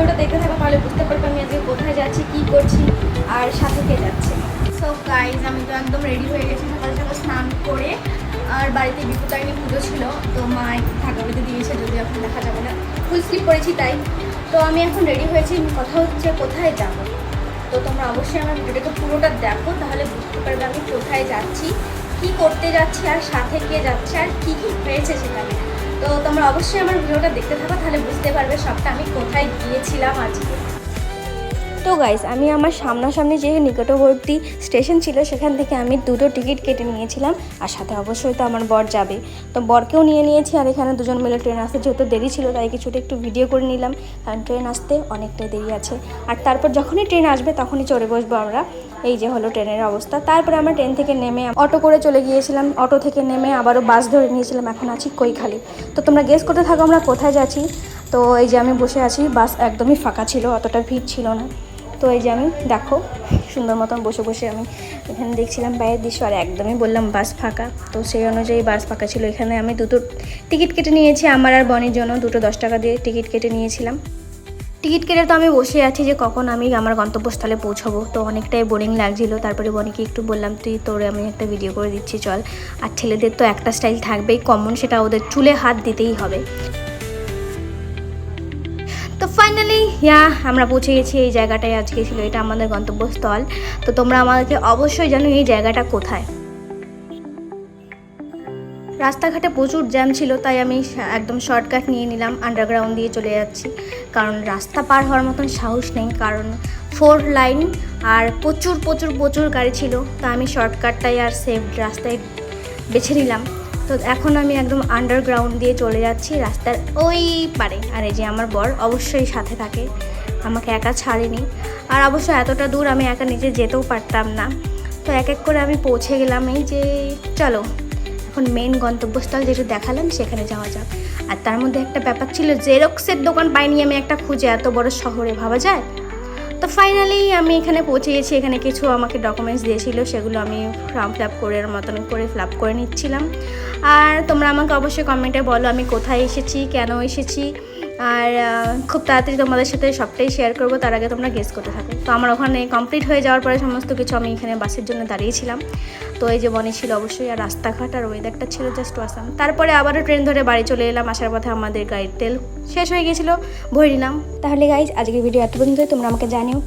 ভিডিওটা দেখতে থাকো, তাহলে বুঝতে পারবে আমি আজকে কোথায় যাচ্ছি, কি করছি আর সাথে কে যাচ্ছে। সো গাইজ, আমি তো একদম রেডি হয়ে গেছি সকাল সকাল স্নান করে। আর বাড়িতে বিপত্তারিণী পুজো ছিল, তো মা একটু ঢাকা বেঁধে দিয়েছে, যদি এখন দেখা যাবে না, ফুল স্লিপ করেছি তাই। তো আমি এখন রেডি হয়েছি, কথা হচ্ছে কোথায় যাব। তো তোমরা অবশ্যই আমার ভিডিওটাকে পুরোটা দেখো, তাহলে বুঝতে পারবে আমি কোথায় যাচ্ছি, কি করতে যাচ্ছি আর সাথে কে যাচ্ছে আর কি কি হয়েছে সেখানে। তো তোমরা অবশ্যই আমার ভিডিওটা দেখতে থাকো, তাহলে বুঝতে পারবে সবটা আমি কোথায় গিয়েছিলাম আজকে। তো গাইস, আমি আমার সামনাসামনি যে নিকটবর্তী স্টেশন ছিল সেখান থেকে আমি 2টো টিকিট কেটে নিয়েছিলাম, আর সাথে অবশ্যই তো আমার বর যাবে, তো বরকেও নিয়ে নিয়েছি। আর এখানে দুজন মিলে ট্রেন আসতে যেহেতু দেরি ছিল তাই কিছুটা একটু ভিডিও করে নিলাম, কারণ ট্রেন আসতে অনেকটাই দেরি আছে। আর তারপর যখনই ট্রেন আসবে তখনই চড়ে বসবো আমরা। এই যে হলো ট্রেনের অবস্থা। তারপরে আমরা ট্রেন থেকে নেমে অটো করে চলে গিয়েছিলাম, অটো থেকে নেমে আবারও বাস ধরে নিয়েছিলাম। এখন আছি কৈখালি। তো তোমরা গেস করতে থাকো আমরা কোথায় যাচ্ছি। তো এই যে আমি বসে আছি, বাস একদমই ফাঁকা ছিল, অতটা ভিড় ছিল না। তো এই যে আমি দেখো সুন্দর মতন বসে বসে আমি এখানে দেখছিলাম বাইরের দৃশ্য, আর একদমই বললাম বাস ফাঁকা। তো সেই অনুযায়ী বাস ফাঁকা ছিল। এখানে আমি 2টো টিকিট কেটে নিয়েছি, আমার আর বনির জন্য 2টো 10 টাকা দিয়ে টিকিট কেটে নিয়েছিলাম। টিকিট কেটে তো আমি বসে আছি যে কখন আমি আমার গন্তব্যস্থলে পৌঁছাবো। তো অনেকটাই বোরিং লাগছিল। তারপরে বনিকে একটু বললাম, তোরে আমি একটা ভিডিও করে দিচ্ছি চল। আর ছেলেদের তো একটা স্টাইল থাকবেই কমন, সেটা ওদের চুলে হাত দিতেই হবে। তো ফাইনালি আমরা পৌঁছে গেছি এই জায়গাটায়। আজকে ছিল এটা আমাদের গন্তব্যস্থল। তো তোমরা আমাদেরকে অবশ্যই জানো এই জায়গাটা কোথায়। রাস্তাঘাটে প্রচুর জ্যাম ছিল, তাই আমি একদম শর্টকাট নিয়ে নিলাম, আন্ডারগ্রাউন্ড দিয়ে চলে যাচ্ছি। কারণ রাস্তা পার হওয়ার মতন সাহস নেই, কারণ 4 লাইন আর প্রচুর প্রচুর প্রচুর গাড়ি ছিল। তা আমি শর্টকাটটাই আর সেফ রাস্তায় বেছে নিলাম। তো এখন আমি একদম আন্ডারগ্রাউন্ড দিয়ে চলে যাচ্ছি রাস্তার ওই পারে। আর এই যে আমার বর অবশ্যই সাথে থাকে, আমাকে একা ছাড়েনি। আর অবশ্য এতটা দূর আমি একা নিজে যেতেও পারতাম না। তো এক এক করে আমি পৌঁছে গেলাম। এই যে চলো এখন মেন গন্তব্যস্থল যেটা দেখালাম সেখানে যাওয়া যাক। আর তার মধ্যে একটা ব্যাপার ছিল, জেরক্সের দোকান পাইনি আমি একটা খুঁজে, এত বড় শহরে ভাবা যায়। তো ফাইনালি আমি এখানে পৌঁছে গেছি। এখানে কিছু আমাকে ডকুমেন্টস দিয়েছিল, সেগুলো আমি ফর্ম ফিল আপ করে মতন করে ফিল আপ করে নিচ্ছিলাম। আর তোমরা আমাকে অবশ্যই কমেন্টে বলো আমি কোথায় এসেছি, কেন এসেছি। আর খুব তাড়াতাড়ি তোমাদের সাথে সবটাই শেয়ার করবো, তার আগে তোমরা গেস করতে থাকো। তো আমার ওখানে কমপ্লিট হয়ে যাওয়ার পরে সমস্ত কিছু আমি এখানে বাসের জন্য দাঁড়িয়েছিলাম। তো এই যে বনি ছিল অবশ্যই, আর রাস্তাঘাট আর ওয়েদারটা ছিল জাস্ট অসাম। তারপরে আবারও ট্রেন ধরে বাড়ি চলে এলাম। আসার পথে আমাদের গাড়ির তেল শেষ হয়ে গেছিলো, ভরে নিলাম। তাহলে গাইজ আজকের ভিডিও এত পর্যন্তই। তোমরা আমাকে জানিও